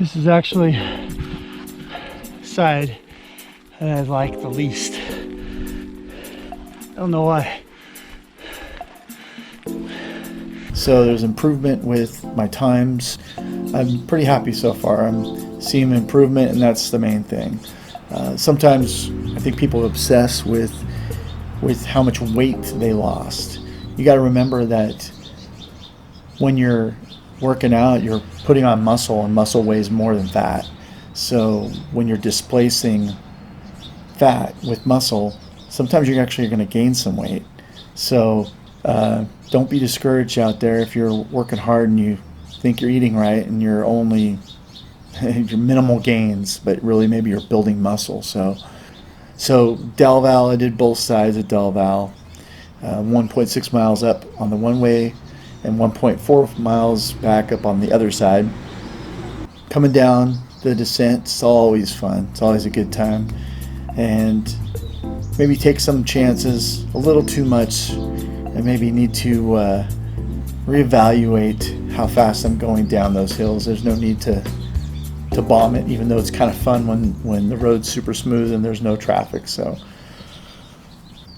This is actually the side that I like the least. I don't know why. So there's improvement with my times. I'm pretty happy so far. I'm seeing improvement, and that's the main thing. Sometimes I think people obsess with how much weight they lost. You got to remember that when you're working out, you're putting on muscle, and muscle weighs more than fat. So when you're displacing fat with muscle, sometimes you're actually going to gain some weight. So don't be discouraged out there if you're working hard and you think you're eating right and you're only your minimal gains, but really maybe you're building muscle. So Del Val, I did both sides of Del Val, 1.6 miles up on the one way and 1.4 miles back up on the other side. Coming down the descent, it's always fun. It's always a good time. And maybe take some chances, a little too much, and maybe need to reevaluate how fast I'm going down those hills. There's no need to bomb it, even though it's kind of fun when the road's super smooth and there's no traffic. So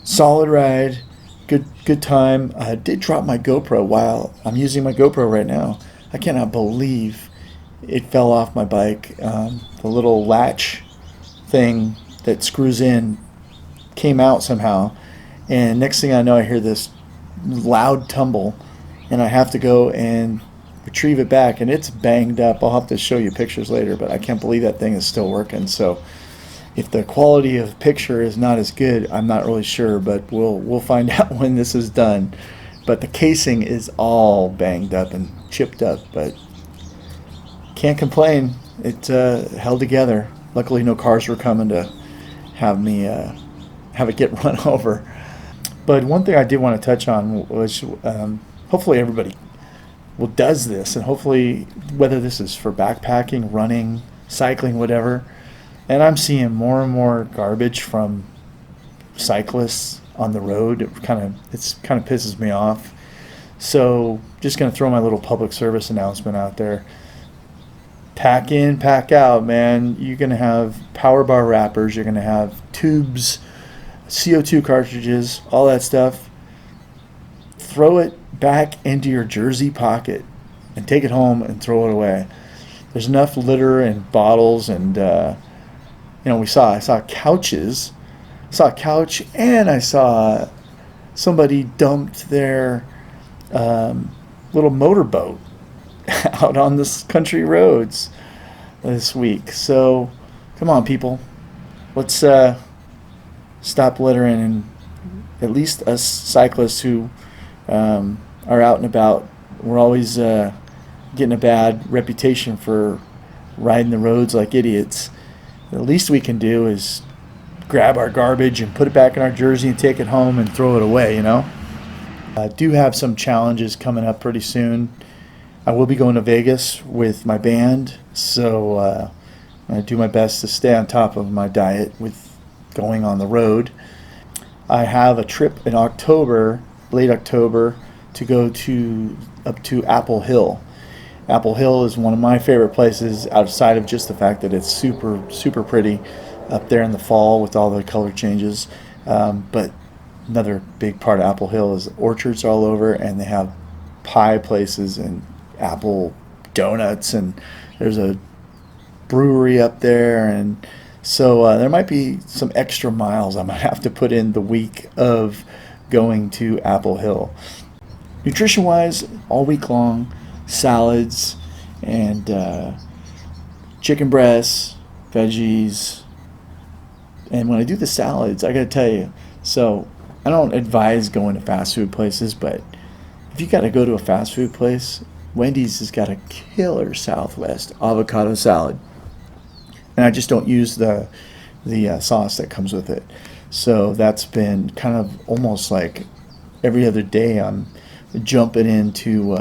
solid ride, good time. I did drop my GoPro while I'm using my GoPro right now. I cannot believe it fell off my bike. The little latch thing that screws in came out somehow, and next thing I know I hear this loud tumble, and I have to go and retrieve it back, and it's banged up. I'll have to show you pictures later, but I can't believe that thing is still working. So if the quality of picture is not as good, I'm not really sure, but we'll find out when this is done. But the casing is all banged up and chipped up, but can't complain. It held together. Luckily no cars were coming to have me have it get run over. But one thing I did want to touch on was hopefully everybody does this, and hopefully whether this is for backpacking, running, cycling, whatever. And I'm seeing more and more garbage from cyclists on the road. It kind of pisses me off. So just going to throw my little public service announcement out there. Pack in, pack out, man. You're going to have power bar wrappers. You're going to have tubes, CO2 cartridges, all that stuff. Throw it back into your jersey pocket and take it home and throw it away. There's enough litter and bottles, and I saw couches. I saw a couch, and I saw somebody dumped their little motorboat out on this country roads this week. So come on, people, let's stop littering, and at least us cyclists who are out and about, we're always getting a bad reputation for riding the roads like idiots. The least we can do is grab our garbage and put it back in our jersey and take it home and throw it away, I do have some challenges coming up pretty soon. I will be going to Vegas with my band, so I do my best to stay on top of my diet with going on the road. I have a trip in October, late October, to go up to Apple Hill. Apple Hill is one of my favorite places, outside of just the fact that it's super, super pretty up there in the fall with all the color changes. But another big part of Apple Hill is orchards all over, and they have pie places and apple donuts, and there's a brewery up there, and so there might be some extra miles I might have to put in the week of going to Apple Hill. Nutrition wise, all week long, salads and chicken breasts, veggies. And when I do the salads, I gotta tell you, so I don't advise going to fast food places, but if you gotta go to a fast food place, Wendy's has got a killer Southwest avocado salad. And I just don't use the sauce that comes with it. So that's been kind of almost like every other day I'm jumping into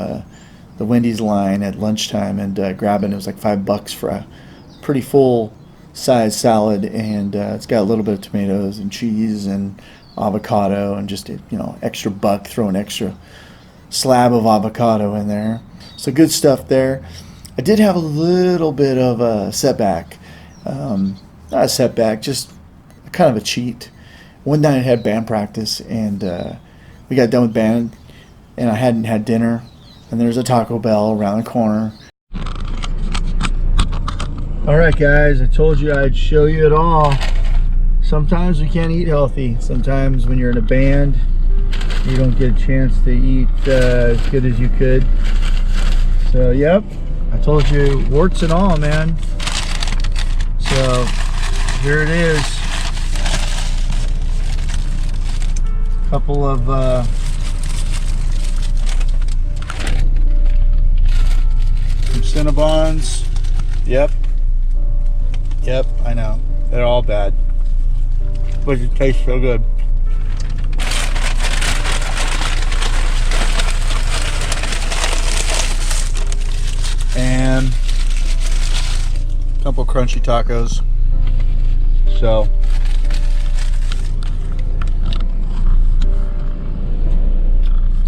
the Wendy's line at lunchtime and grabbing, it was like $5 for a pretty full size salad, and it's got a little bit of tomatoes and cheese and avocado, and just extra buck, throw an extra slab of avocado in there. So good stuff there. I did have a little bit of a setback. Not a setback, just kind of a cheat. One night I had band practice, and we got done with band, and I hadn't had dinner, and there's a Taco Bell around the corner. All right, guys, I told you I'd show you it all. Sometimes we can't eat healthy. Sometimes when you're in a band, you don't get a chance to eat as good as you could. So, yep, I told you, warts and all, man. So, here it is. Couple of some Cinnabons. Yep, I know. They're all bad, but it tastes so good. And a couple crunchy tacos. So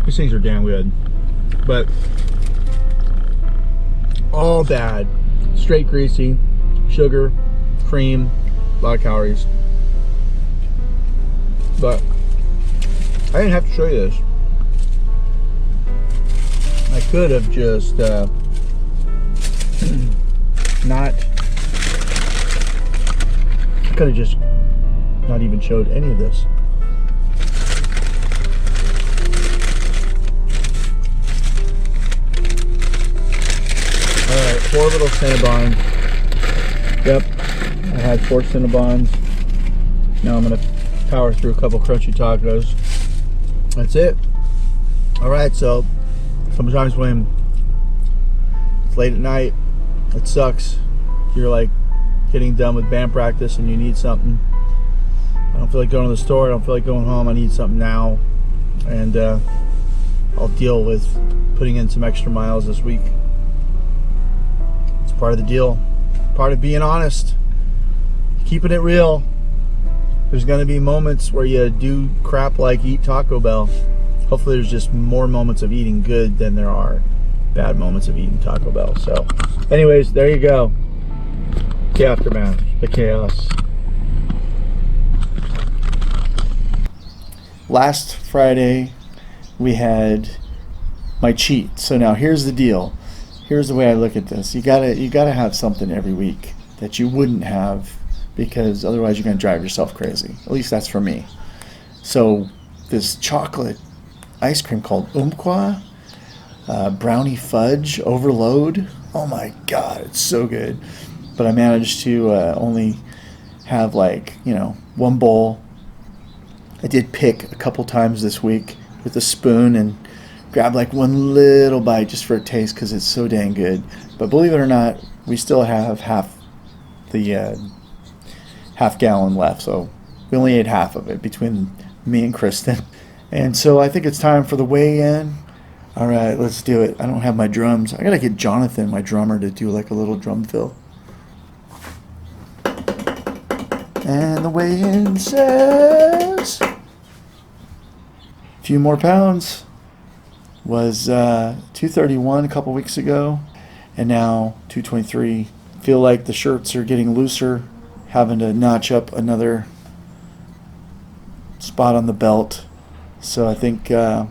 these things are damn good, but all bad. Straight greasy, sugar, cream, a lot of calories. But I didn't have to show you this. I could have just not even showed any of this. Alright, 4 little Cinnabons. Yep, I had 4 Cinnabons. Now I'm going to power through a couple crunchy tacos. That's it. Alright, so sometimes when it's late at night, it sucks. You're like getting done with band practice and you need something. I don't feel like going to the store, I don't feel like going home, I need something now. And I'll deal with putting in some extra miles this week. It's part of the deal. Part of being honest. Keeping it real. There's going to be moments where you do crap like eat Taco Bell. Hopefully there's just more moments of eating good than there are bad moments of eating Taco Bell. So anyways, there you go. The aftermath, the chaos. Last Friday we had my cheat. So now here's the deal. Here's the way I look at this. You gotta have something every week that you wouldn't have, because otherwise you're gonna drive yourself crazy. At least that's for me. So this chocolate ice cream called Umpqua, brownie fudge overload. Oh my god, it's so good. But I managed to only have one bowl. I did pick a couple times this week with a spoon and grab like one little bite just for a taste because it's so dang good. But believe it or not, we still have half the half gallon left. So we only ate half of it between me and Kristen. And so I think it's time for the weigh-in. All right, let's do it. I don't have my drums. I gotta get Jonathan, my drummer, to do like a little drum fill. And the weigh-in says a few more pounds. Was 231 a couple weeks ago, and now 223. Feel like the shirts are getting looser, having to notch up another spot on the belt. So I think I'm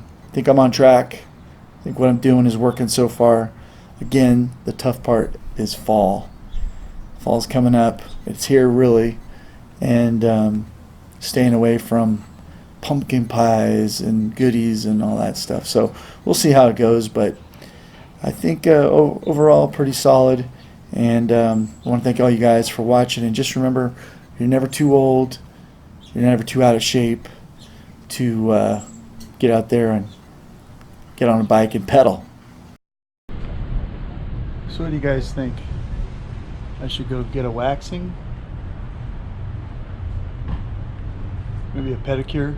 on track. I think what I'm doing is working so far. Again, the tough part is fall. Fall's coming up. It's here really, and staying away from pumpkin pies and goodies and all that stuff. So we'll see how it goes, but I think overall pretty solid. And I want to thank all you guys for watching. And just remember, you're never too old, you're never too out of shape to get out there and get on a bike and pedal. So what do you guys think? I should go get a waxing? Maybe a pedicure?